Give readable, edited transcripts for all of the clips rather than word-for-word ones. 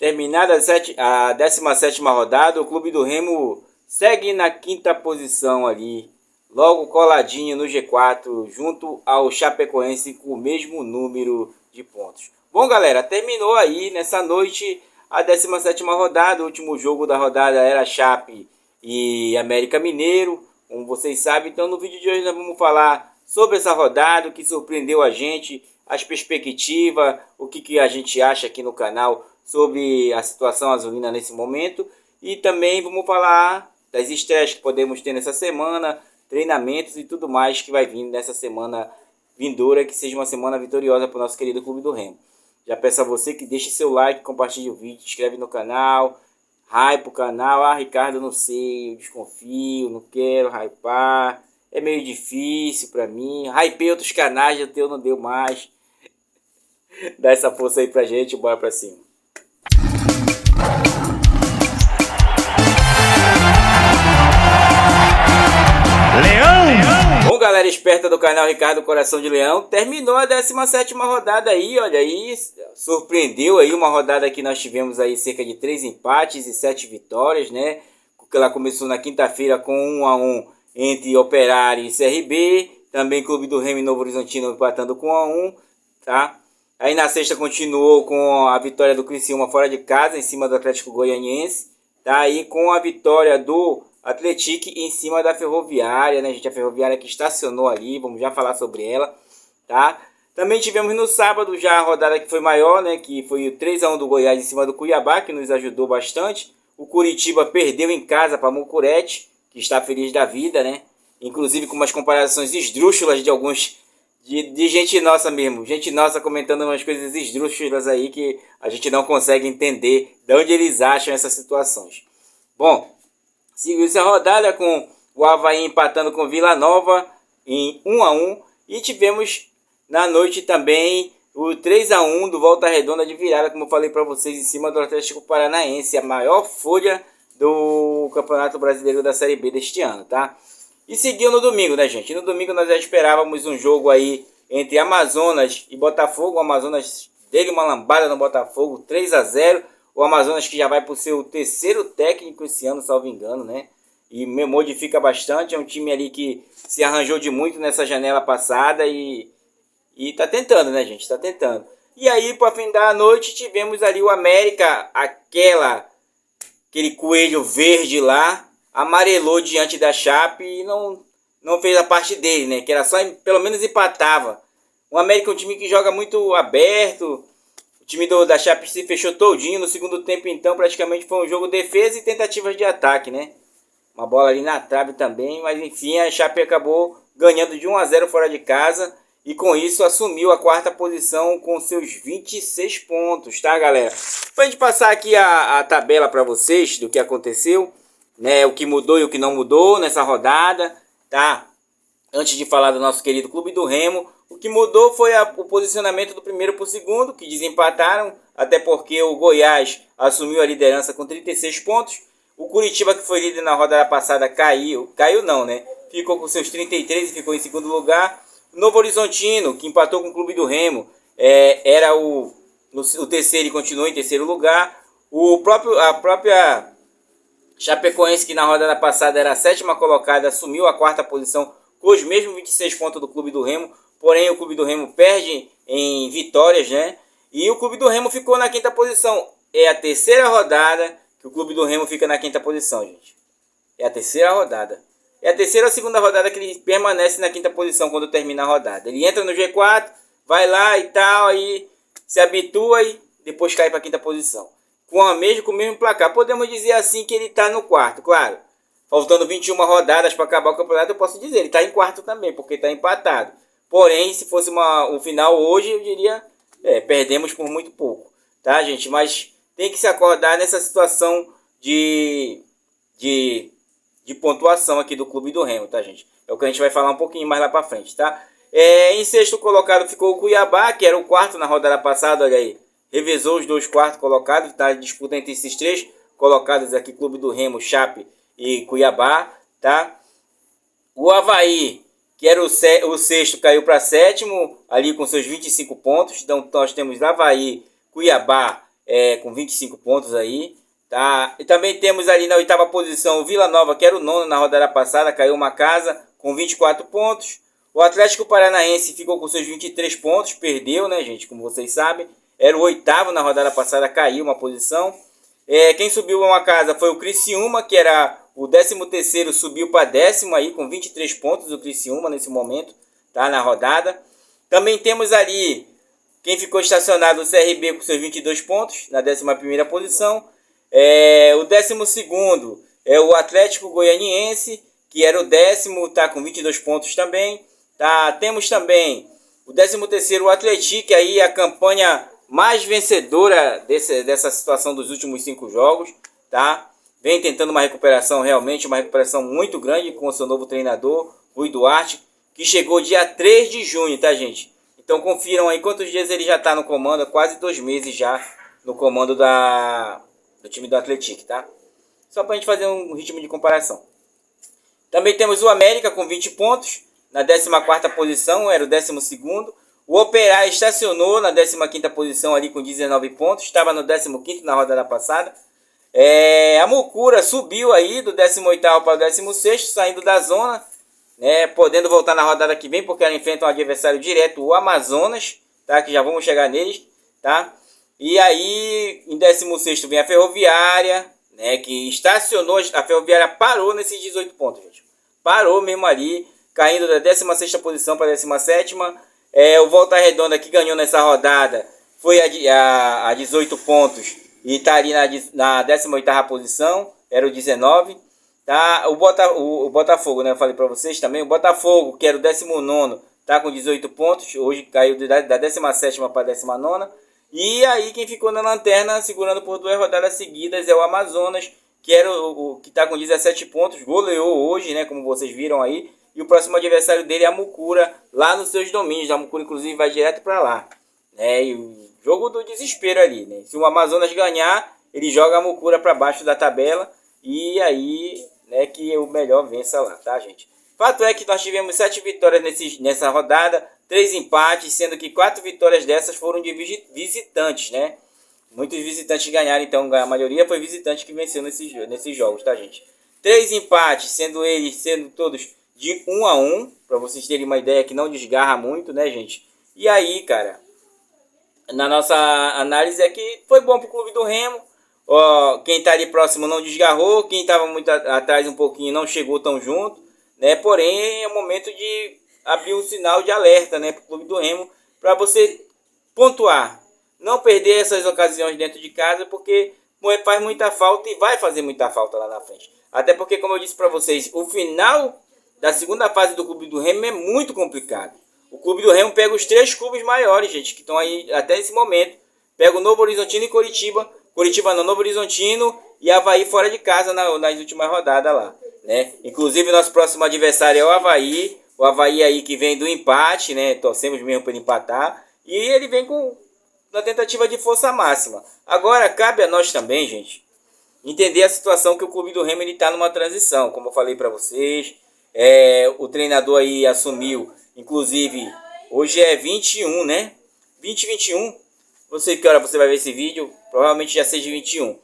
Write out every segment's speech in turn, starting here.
Terminada a 17ª rodada, o Clube do Remo segue na 5ª posição ali, logo coladinho no G4, junto ao Chapecoense com o mesmo número de pontos. Bom, galera, terminou aí nessa noite a 17ª rodada. O último jogo da rodada era Chape e América Mineiro, como vocês sabem. Então no vídeo de hoje nós vamos falar sobre essa rodada, o que surpreendeu a gente, as perspectivas, o que a gente acha aqui no canal sobre a situação azulina nesse momento. E também vamos falar das estreias que podemos ter nessa semana, treinamentos e tudo mais que vai vir nessa semana vindoura, que seja uma semana vitoriosa para o nosso querido Clube do Remo. Já peço a você que deixe seu like, compartilhe o vídeo, inscreve no canal, hype o canal. Ah, Ricardo, não sei, eu desconfio, não quero hypar, é meio difícil para mim. Hypei outros canais, o teu não deu mais. Dá essa força aí pra gente, bora pra cima. Bom, galera esperta do canal Ricardo Coração de Leão, terminou a 17ª rodada aí, olha aí, surpreendeu aí uma rodada que nós tivemos aí cerca de 3 empates e 7 vitórias, né? Porque ela começou na quinta-feira com 1-1 entre Operário e CRB, também Clube do Remo e Novo Horizontino empatando com 1-1, tá? Aí na sexta continuou com a vitória do Criciúma fora de casa, em cima do Atlético Goianiense, tá? Aí com a vitória do Atlético em cima da Ferroviária, né, gente? A Ferroviária que estacionou ali, vamos já falar sobre ela, tá? Também tivemos no sábado já a rodada que foi maior, né? Que foi o 3-1 do Goiás em cima do Cuiabá, que nos ajudou bastante. O Curitiba perdeu em casa para Mucurete, que está feliz da vida, né? Inclusive com umas comparações esdrúxulas de alguns... De gente nossa mesmo, gente nossa comentando umas coisas esdrúxulas aí que a gente não consegue entender de onde eles acham essas situações. Bom, seguiu-se a rodada com o Avaí empatando com Vila Nova em 1-1. E tivemos na noite também o 3-1 do Volta Redonda de virada, como eu falei para vocês, em cima do Atlético Paranaense, a maior folha do Campeonato Brasileiro da Série B deste ano, tá? E seguiu no domingo, né, gente? No domingo nós já esperávamos um jogo aí entre Amazonas e Botafogo. O Amazonas deu uma lambada no Botafogo, 3-0. O Amazonas que já vai para o seu terceiro técnico esse ano, salvo engano, né? E modifica bastante. É um time ali que se arranjou de muito nessa janela passada e tá tentando, né, gente? Tá tentando. E aí, para fim da noite, tivemos ali o América, aquele coelho verde lá, amarelou diante da Chape e não fez a parte dele, né? Que era só, pelo menos empatava. O América é um time que joga muito aberto. O time da Chape se fechou todinho. No segundo tempo, então, praticamente foi um jogo de defesa e tentativas de ataque, né? Uma bola ali na trave também, mas enfim, a Chape acabou ganhando de 1-0 fora de casa. E com isso assumiu a 4ª posição com seus 26 pontos, tá, galera? Pra gente passar aqui a tabela para vocês do que aconteceu, né, o que mudou e o que não mudou nessa rodada, tá? Antes de falar do nosso querido Clube do Remo, o que mudou foi o posicionamento do primeiro para o segundo, que desempataram, até porque o Goiás assumiu a liderança com 36 pontos. O Curitiba, que foi líder na rodada passada, caiu não, né? Ficou com seus 33 e ficou em segundo lugar. O Novo Horizontino, que empatou com o Clube do Remo, era o terceiro e continuou em terceiro lugar. A própria Chapecoense, que na rodada passada era a 7ª colocada, assumiu a 4ª posição com os mesmos 26 pontos do Clube do Remo. Porém, o Clube do Remo perde em vitórias, né? E o Clube do Remo ficou na 5ª posição. É a terceira rodada que o Clube do Remo fica na 5ª posição, gente. É a terceira rodada. É a terceira ou segunda rodada que ele permanece na 5ª posição quando termina a rodada. Ele entra no G4, vai lá e tal, aí se habitua e depois cai para a 5ª posição. Com o mesmo placar. Podemos dizer assim que ele está no quarto, claro. Faltando 21 rodadas para acabar o campeonato, eu posso dizer, ele está em quarto também, porque está empatado. Porém, se fosse um final hoje, eu diria, perdemos por muito pouco, tá, gente? Mas tem que se acordar nessa situação de pontuação aqui do Clube do Remo, tá, gente? É o que a gente vai falar um pouquinho mais lá para frente, tá? Em sexto colocado ficou o Cuiabá, que era o quarto na rodada passada, olha aí. Revezou os 2 quartos colocados, tá? Disputa entre esses 3 colocados aqui, Clube do Remo, Chape e Cuiabá, tá? O Avaí, que era o sexto, caiu para sétimo, ali com seus 25 pontos. Então nós temos Avaí, Cuiabá, com 25 pontos aí. Tá? E também temos ali na oitava posição o Vila Nova, que era o nono na rodada passada, caiu uma casa com 24 pontos. O Atlético Paranaense ficou com seus 23 pontos, perdeu, né, gente? Como vocês sabem, era o oitavo na rodada passada, caiu uma posição. Quem subiu uma casa foi o Criciúma, que era o 13º, subiu para décimo aí com 23 pontos, o Criciúma nesse momento, tá, na rodada. Também temos ali quem ficou estacionado, o CRB com seus 22 pontos, na 11ª posição. O 12º é o Atlético Goianiense, que era o 10º, tá com 22 pontos também. Tá? Temos também o 13º, o Atlético, aí a campanha mais vencedora dessa situação dos últimos 5 jogos. Tá? Vem tentando uma recuperação, realmente uma recuperação muito grande com o seu novo treinador, Rui Duarte, que chegou dia 3 de junho, tá, gente? Então confiram aí quantos dias ele já está no comando, quase 2 meses já no comando do time do Atlético, tá? Só para a gente fazer um ritmo de comparação. Também temos o América com 20 pontos, na 14ª posição, era o 12º. O Operário estacionou na 15ª posição ali com 19 pontos, estava no 15º na rodada passada. A Mucura subiu aí do 18º para o 16º, saindo da zona, né, podendo voltar na rodada que vem, porque ela enfrenta um adversário direto, o Amazonas, tá, que já vamos chegar neles, tá? E aí, em 16º vem a Ferroviária, né, que estacionou, a Ferroviária parou nesses 18 pontos, gente. Parou mesmo ali, caindo da 16ª posição para a 17ª. O Volta Redonda, que ganhou nessa rodada, foi a 18 pontos e está ali na 18ª posição, era o 19. Tá? O Botafogo, né, eu falei para vocês também, o Botafogo, que era o 19º, está com 18 pontos, hoje caiu da 17ª para a 19ª. E aí quem ficou na lanterna, segurando por 2 rodadas seguidas, é o Amazonas, que era o que está com 17 pontos, goleou hoje, né, como vocês viram aí. E o próximo adversário dele é a Mucura, lá nos seus domínios. A Mucura, inclusive, vai direto para lá. E o jogo do desespero ali, né? Se o Amazonas ganhar, ele joga a Mucura para baixo da tabela. E aí, né, que o melhor vença lá, tá, gente? Fato é que nós tivemos 7 vitórias nessa rodada, 3 empates, sendo que 4 vitórias dessas foram de visitantes, né? Muitos visitantes ganharam, então a maioria foi visitante que venceu nesses jogos, tá, gente? 3 empates, sendo todos de 1-1, para vocês terem uma ideia que não desgarra muito, né, gente? E aí, cara, na nossa análise é que foi bom pro Clube do Remo. Quem tá ali próximo não desgarrou, quem tava muito atrás um pouquinho não chegou tão junto, né? Porém, é o momento de abrir um sinal de alerta, né, pro Clube do Remo, para você pontuar, não perder essas ocasiões dentro de casa, porque faz muita falta e vai fazer muita falta lá na frente. Até porque, como eu disse para vocês, o final da segunda fase do Clube do Remo é muito complicado. O Clube do Remo pega os 3 clubes maiores, gente, que estão aí até esse momento. Pega o Novo Horizontino e Coritiba. Coritiba no Novo Horizontino e Avaí fora de casa nas últimas rodadas lá, né? Inclusive, nosso próximo adversário é o Avaí. O Avaí aí que vem do empate, né? Torcemos mesmo para ele empatar. E ele vem na tentativa de força máxima. Agora, cabe a nós também, gente, entender a situação que o Clube do Remo está numa transição. Como eu falei para vocês, o treinador aí assumiu, inclusive, hoje é 21, né? 21. Não sei que hora você vai ver esse vídeo, provavelmente já seja 21.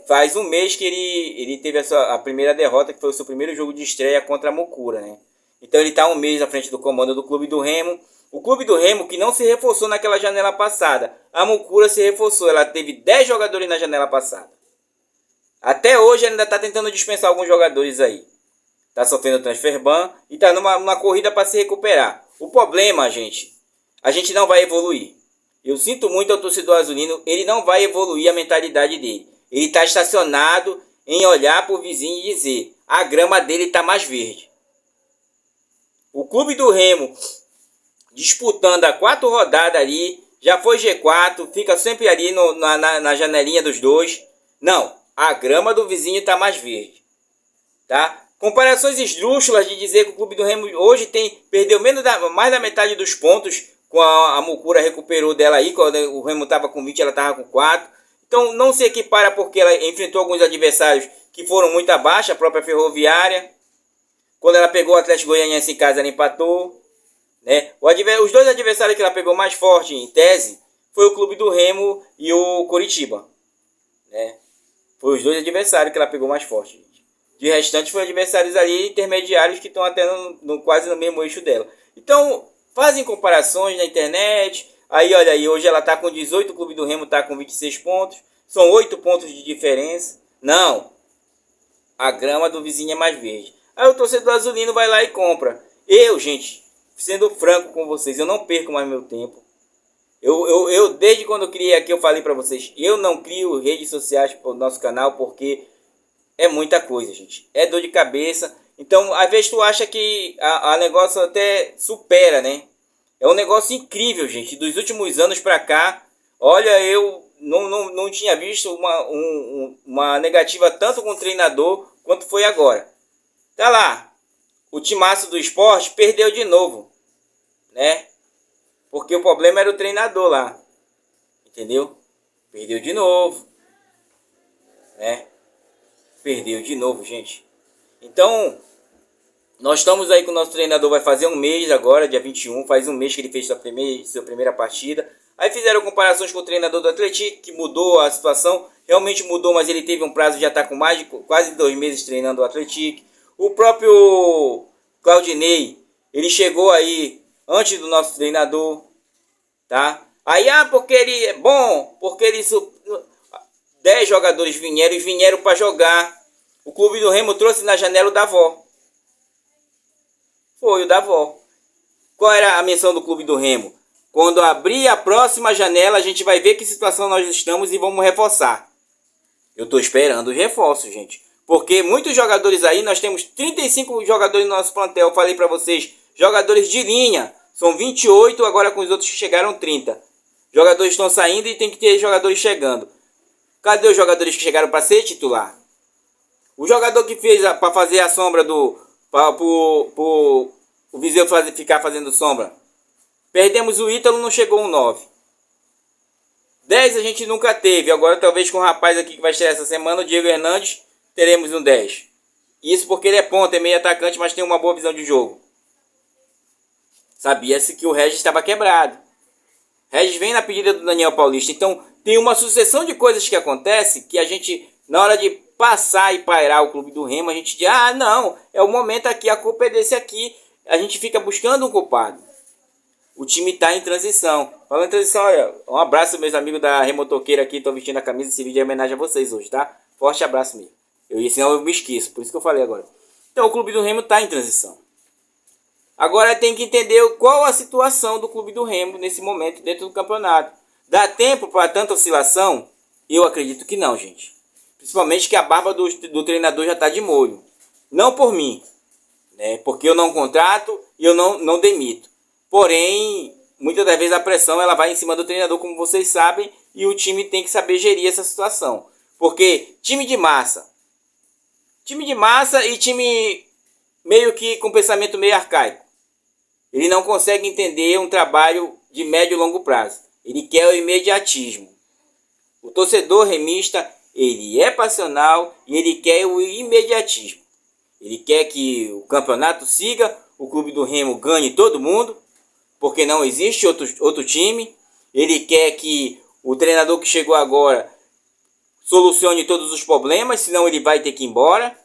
Faz um mês que ele teve a primeira derrota, que foi o seu primeiro jogo de estreia contra a Mucura, né? Então ele está um mês à frente do comando do Clube do Remo. O Clube do Remo que não se reforçou naquela janela passada. A Mucura se reforçou, ela teve 10 jogadores na janela passada. Até hoje ainda está tentando dispensar alguns jogadores aí. Está sofrendo transfer ban e está numa corrida para se recuperar. O problema, gente, a gente não vai evoluir. Eu sinto muito ao torcedor azulino, ele não vai evoluir a mentalidade dele. Ele está estacionado em olhar para o vizinho e dizer, a grama dele está mais verde. O Clube do Remo, disputando a 4 rodadas ali, já foi G4, fica sempre ali na janelinha dos dois. Não, a grama do vizinho está mais verde. Tá? Comparações esdrúxulas de dizer que o Clube do Remo hoje perdeu mais da metade dos pontos. Com a Mucura recuperou dela aí, quando o Remo estava com 20, ela estava com 4. Então não se equipara porque ela enfrentou alguns adversários que foram muito abaixo, a própria Ferroviária. Quando ela pegou o Atlético Goianiense em casa, ela empatou. Né? Os 2 adversários que ela pegou mais forte, em tese, foi o Clube do Remo e o Coritiba, né? Foi os dois adversários que ela pegou mais forte, gente. De restante, foi adversários ali intermediários que estão até quase no mesmo eixo dela. Então, fazem comparações na internet. Aí, olha aí, hoje ela está com 18, o Clube do Remo está com 26 pontos. São 8 pontos de diferença. Não, a grama do vizinho é mais verde. Aí o torcedor azulino vai lá e compra. Eu, gente, sendo franco com vocês, eu não perco mais meu tempo. Eu desde quando eu criei aqui, eu falei pra vocês, eu não crio redes sociais pro nosso canal porque é muita coisa, gente. É dor de cabeça. Então, às vezes tu acha que a negócio até supera, né? É um negócio incrível, gente. Dos últimos anos pra cá, olha, eu não tinha visto uma negativa tanto com o treinador quanto foi agora. Tá lá, o timaço do esporte perdeu de novo, né? Porque o problema era o treinador lá, entendeu? Perdeu de novo, né? Perdeu de novo, gente. Então, nós estamos aí com o nosso treinador, vai fazer um mês agora, dia 21, faz um mês que ele fez sua primeira partida. Aí fizeram comparações com o treinador do Atlético, que mudou a situação, realmente mudou, mas ele teve um prazo, já está com mais de quase 2 meses treinando o Atlético. O próprio Claudinei, ele chegou aí antes do nosso treinador, tá? Aí, porque ele é bom, porque ele 10 jogadores vieram para jogar. O Clube do Remo trouxe na janela o Davó. Foi o Davó. Qual era a missão do Clube do Remo? Quando abrir a próxima janela, a gente vai ver que situação nós estamos e vamos reforçar. Eu estou esperando os reforços, gente. Porque muitos jogadores aí, nós temos 35 jogadores no nosso plantel. Eu falei para vocês, jogadores de linha. São 28, agora com os outros que chegaram 30. Jogadores estão saindo e tem que ter jogadores chegando. Cadê os jogadores que chegaram para ser titular? O jogador que fez para fazer a sombra para o Viseu ficar fazendo sombra. Perdemos o Ítalo, não chegou um 9. 10 a gente nunca teve. Agora talvez com o rapaz aqui que vai estrear essa semana, o Diego Hernandes, teremos um 10. Isso porque ele é ponta, é meio atacante, mas tem uma boa visão de jogo. Sabia-se que o Regis estava quebrado. Regis vem na pedida do Daniel Paulista. Então tem uma sucessão de coisas que acontece que a gente, na hora de passar e pairar o Clube do Remo, a gente diz, não, é o momento aqui, a culpa é desse aqui. A gente fica buscando um culpado. O time está em transição. Falando em transição, olha, um abraço meus amigos da Remotoqueira aqui, estou vestindo a camisa, esse vídeo é homenagem a vocês hoje, tá? Forte abraço mesmo. Senão eu me esqueço, por isso que eu falei agora. Então o Clube do Remo está em transição. Agora tem que entender qual a situação do Clube do Remo nesse momento dentro do campeonato. Dá tempo para tanta oscilação? Eu acredito que não, gente. Principalmente que a barba do treinador já está de molho. Não por mim, né? Porque eu não contrato e eu não demito. Porém, muitas das vezes a pressão ela vai em cima do treinador, como vocês sabem, e o time tem que saber gerir essa situação. Porque time de massa e time meio que com pensamento meio arcaico. Ele não consegue entender um trabalho de médio e longo prazo. Ele quer o imediatismo. O torcedor remista, ele é passional e ele quer o imediatismo. Ele quer que o campeonato siga, o Clube do Remo ganhe todo mundo, porque não existe outro time. Ele quer que o treinador que chegou agora solucione todos os problemas, senão ele vai ter que ir embora,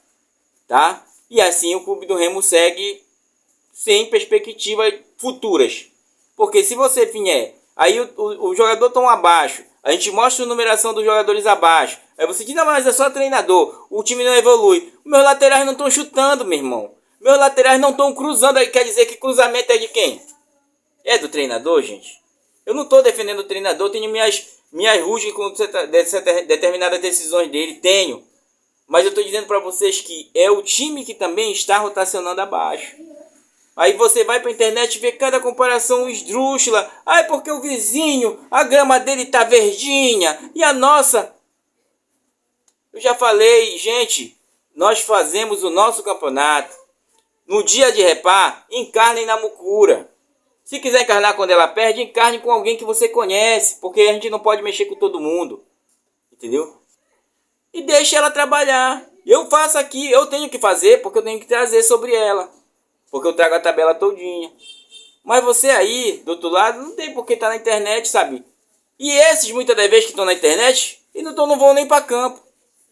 tá? E assim o Clube do Remo segue sem perspectivas futuras. Porque se você vier, aí o jogador tão abaixo, a gente mostra a numeração dos jogadores abaixo, aí você diz, não, mas é só treinador, o time não evolui. Meus laterais não estão chutando, meu irmão. Meus laterais não estão cruzando, aí quer dizer que cruzamento é de quem? É do treinador, gente? Eu não estou defendendo o treinador, tenho minhas rusgas com determinadas decisões dele, tenho. Mas eu estou dizendo para vocês que é o time que também está rotacionando abaixo. Aí você vai para a internet e vê cada comparação esdrúxula. É porque o vizinho, a grama dele tá verdinha e a nossa... Eu já falei, gente, nós fazemos o nosso campeonato. No dia de repar, encarnem na mucura. Se quiser encarnar quando ela perde, encarne com alguém que você conhece, porque a gente não pode mexer com todo mundo. Entendeu? E deixe ela trabalhar. Eu faço aqui, eu tenho que fazer, porque eu tenho que trazer sobre ela. Porque eu trago a tabela todinha. Mas você aí, do outro lado, não tem por que estar na internet, sabe? E esses, muitas das vezes que estão na internet, e não vão nem para campo.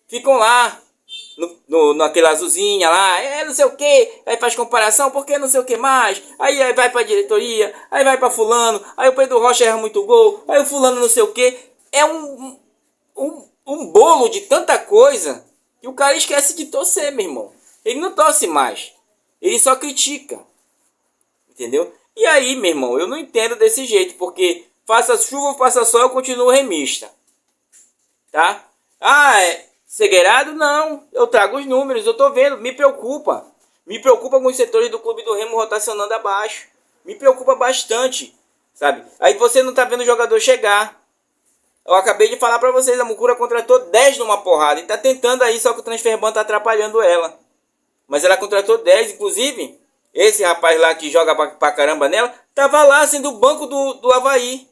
Ficam lá, naquela azulzinha lá, não sei o que, aí faz comparação, porque não sei o que mais, aí vai pra diretoria, aí vai pra fulano, aí o Pedro Rocha erra muito gol, aí o fulano não sei o que. É um bolo de tanta coisa que o cara esquece de torcer, meu irmão. Ele não torce mais, ele só critica, entendeu? E aí, meu irmão, eu não entendo desse jeito, porque faça chuva ou faça sol, eu continuo remista, tá? Segueirado? Não. Eu trago os números, eu tô vendo, me preocupa. Me preocupa alguns setores do Clube do Remo rotacionando abaixo. Me preocupa bastante, sabe? Aí você não tá vendo o jogador chegar. Eu acabei de falar pra vocês, a Mucura contratou 10 numa porrada e tá tentando aí, só que o Transferban tá atrapalhando ela. Mas ela contratou 10, inclusive, esse rapaz lá que joga pra caramba nela, tava lá sendo o banco do Avaí.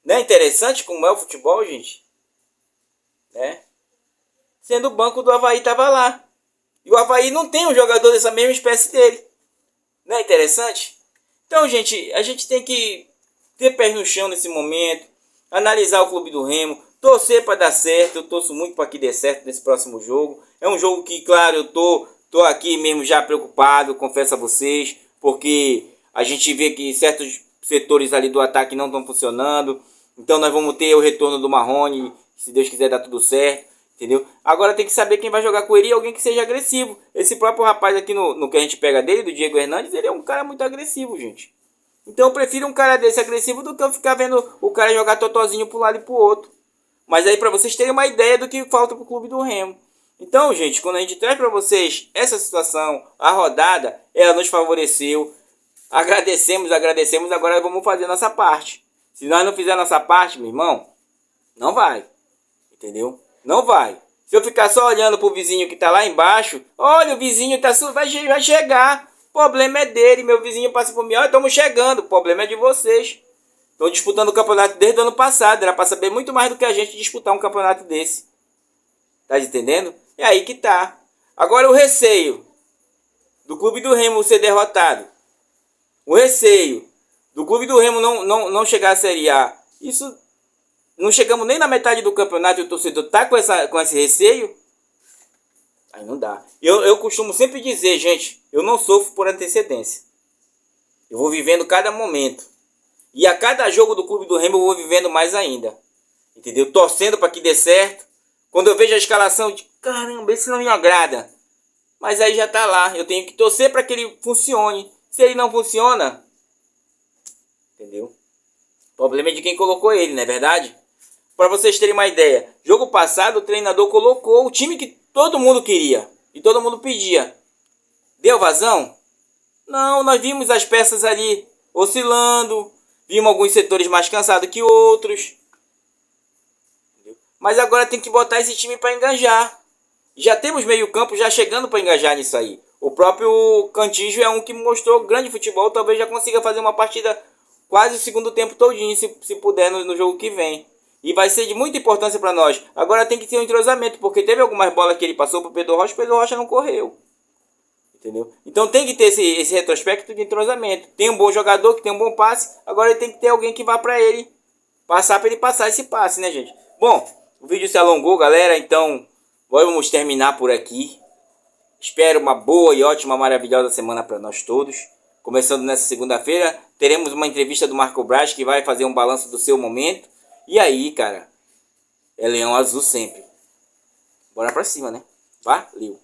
Não é interessante como é o futebol, gente? Né? Sendo o banco do Avaí tava lá. E o Avaí não tem um jogador dessa mesma espécie dele. Não é interessante? Então, gente, a gente tem que ter pés no chão nesse momento, analisar o Clube do Remo, torcer para dar certo. Eu torço muito para que dê certo nesse próximo jogo. É um jogo que, claro, eu tô aqui mesmo já preocupado, confesso a vocês, porque a gente vê que certos setores ali do ataque não estão funcionando. Então nós vamos ter o retorno do Marrone, se Deus quiser dar tudo certo, entendeu? Agora tem que saber quem vai jogar com ele e alguém que seja agressivo. Esse próprio rapaz aqui no que a gente pega dele, do Diego Hernandes, ele é um cara muito agressivo, gente. Então eu prefiro um cara desse agressivo do que eu ficar vendo o cara jogar totozinho pro lado e pro outro. Mas aí pra vocês terem uma ideia do que falta pro Clube do Remo. Então, gente, quando a gente traz pra vocês essa situação, a rodada, ela nos favoreceu. Agradecemos, agora vamos fazer a nossa parte. Se nós não fizermos a nossa parte, meu irmão, não vai. Entendeu? Não vai. Se eu ficar só olhando pro vizinho que tá lá embaixo, olha, o vizinho vai chegar. O problema é dele, meu vizinho passa por mim, olha, estamos chegando. O problema é de vocês. Estão disputando o campeonato desde o ano passado. Era para saber muito mais do que a gente disputar um campeonato desse. Tá entendendo? É aí que tá. Agora o receio do Clube do Remo ser derrotado. O receio do Clube do Remo não chegar à Série A. Isso, não chegamos nem na metade do campeonato e o torcedor tá com esse receio. Aí não dá. Eu costumo sempre dizer, gente, eu não sofro por antecedência. Eu vou vivendo cada momento. E a cada jogo do Clube do Remo eu vou vivendo mais ainda. Entendeu? Torcendo para que dê certo. Quando eu vejo a escalação, eu digo, caramba, esse não me agrada. Mas aí já tá lá. Eu tenho que torcer para que ele funcione. Se ele não funciona, entendeu? O problema é de quem colocou ele, não é verdade? Para vocês terem uma ideia, jogo passado o treinador colocou o time que todo mundo queria e todo mundo pedia. Deu vazão? Não, nós vimos as peças ali oscilando, vimos alguns setores mais cansados que outros. Entendeu? Mas agora tem que botar esse time para engajar. Já temos meio campo já chegando para engajar nisso aí. O próprio Cantígio é um que mostrou grande futebol, talvez já consiga fazer uma partida quase o segundo tempo todinho, se puder, no jogo que vem. E vai ser de muita importância para nós. Agora tem que ter um entrosamento, porque teve algumas bolas que ele passou para o Pedro Rocha não correu. Entendeu? Então tem que ter esse retrospecto de entrosamento. Tem um bom jogador que tem um bom passe, agora ele tem que ter alguém que vá para ele passar esse passe, né, gente? Bom, o vídeo se alongou, galera, então vamos terminar por aqui. Espero uma boa e ótima, maravilhosa semana para nós todos. Começando nessa segunda-feira, teremos uma entrevista do Marco Braz, que vai fazer um balanço do seu momento. E aí, cara, é Leão Azul sempre. Bora pra cima, né? Valeu!